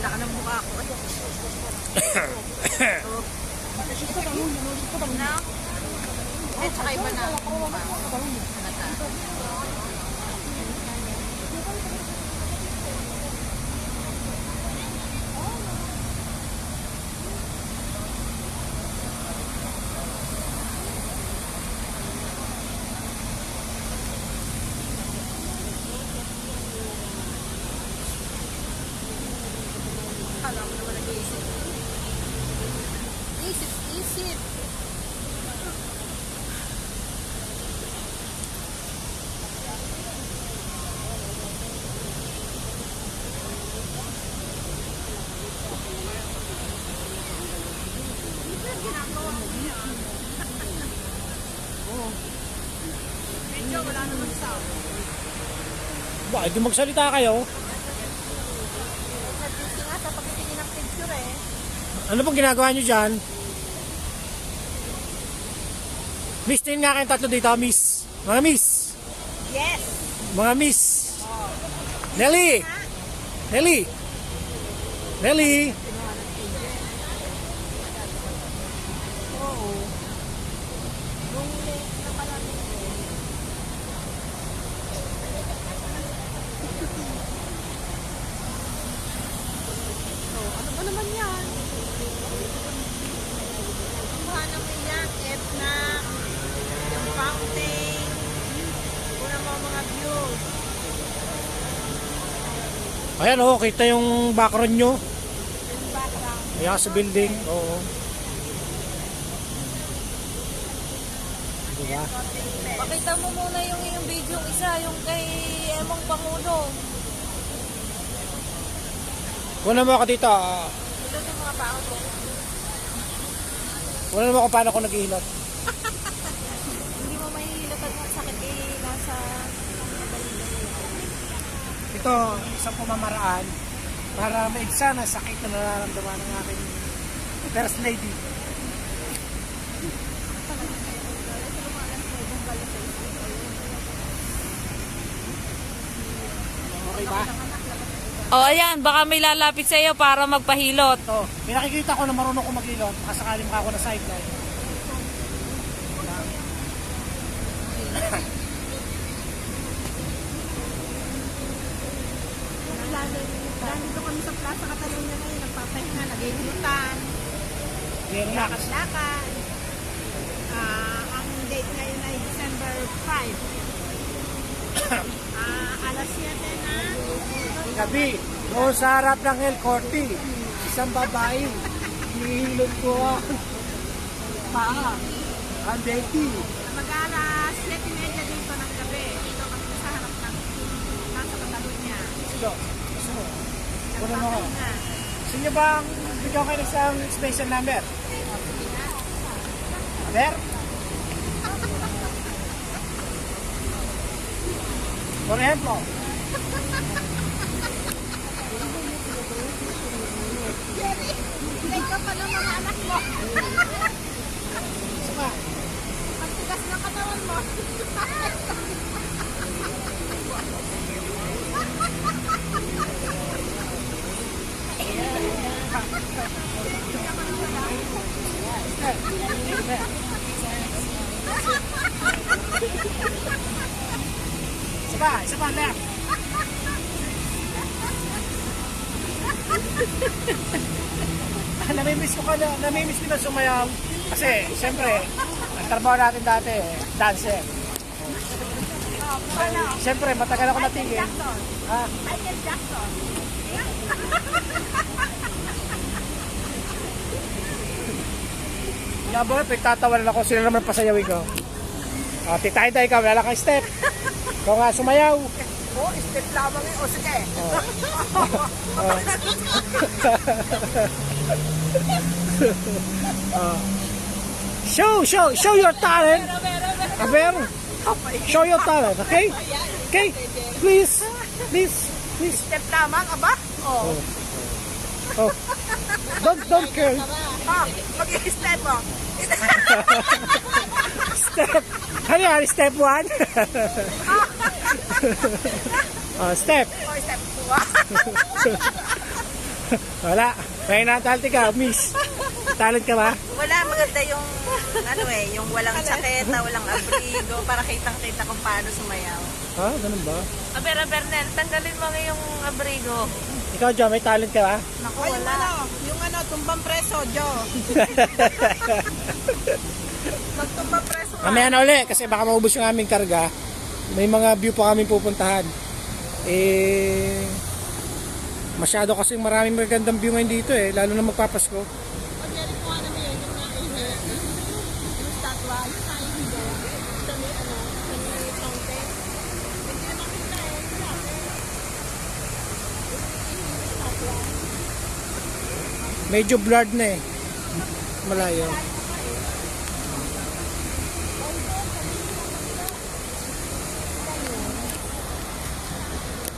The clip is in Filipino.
Ganda ka ng mukha ko. Na? Eh, tsaka iba na ang mukha. Halata. Kala mo naman nag-iisip. Isip. Medyo wala naman sound. Bakit di magsalita kayo? Nag-busy nga sa pagtitingin ng picture eh. Ano pong ginagawa nyo dyan? Miss, tingin nga kayong tatlo dito, miss. Mga miss. Yes! Mga miss. Nelly! Nelly! Nelly! Oo. Nung late na pala nito. Ano ba naman yan? Kumuha naman yan. F na. Yung fountain. Kuna mo mga views. Ayan oh, kita yung background nyo. Yung background. Ayan sa building. Oo. Diba? Pakita mo muna yung iyong video isa. Yung kay Emong Pangulo. Kuna mo ako dito. Ito yung mga baon mo. Wala naman kung paano ako naghihilot. Hindi mo mahihilatan ng sakit eh. Nasa Ito, isang pamamaraan para maigsa na sakit na nararamdaman ng aking first lady. Okay ba? O ayan, baka may lalapit sa iyo para magpahilot. Ito, may nakikita ko na marunong ko maghilot. Baka sakali maka ako na sideline. Nandito kami sa Plaza Catalunya ngayon, nagpapahinga, nag-iinutan, Yan nga. lakad-lakad. Ang date ngayon ay December 5. Alas 7 na. Gabi, doon sa harap ng El Corte, isang babae, hinihilot ko ang paa, ang deti. Mag-alas 7:30 dito ng gabi. Dito kami sa harap ng Plaza Catalunya. Ito, gusto mo? Kuno mo ko. Nagpapahinga. Gusto niyo bang bigyan kayo ng isang special number? Number? For example, Jerry, hindi ka pa ng mga anak mo. saka, Ang tigas ng katawan mo. isa pa, left. Namimiss ko na sumayaw. Kasi, siyempre, ang trabaho natin dati, dancer. Siyempre, matagal ako natigil. Ha? Michael Jackson. Nga ba, pagtatawanan ako, sila naman pasayawin ko. Titay-tay ka, wala kang step. Ikaw nga sumayaw. Oh, step lamang yun. O, sige. Show your talent. Aber, show your talent, okay? Okay, please. Step lamang, aba? Oh. Oh, don't care. Mag-i-step mo. Step. Ano yan? Step 1? Oh, Step. step 2. Wala. May natalti ka, miss. Talent ka ba? Wala, maganda yung, yung walang tsaketa, walang abrigo, para kitang-kita kung paano sumayaw. Ha? Ganun ba? Aber, Bernel, tanggalin mo nga yung abrigo. Ikaw, Jo, may talent ka ba? Naku, wala. Yung tumbang preso, Jo. Magtumbang preso ka. Mamaya na uli, kasi baka maubos yung aming karga. May mga view pa kami pupuntahan. Masyado kasi maraming magandang view ngayon dito lalo na magpapasko. Pag-yari po ka naman yung statwa, yung tayo dito. Sa may fountain. Hindi naman kita Medyo blurred na malayo.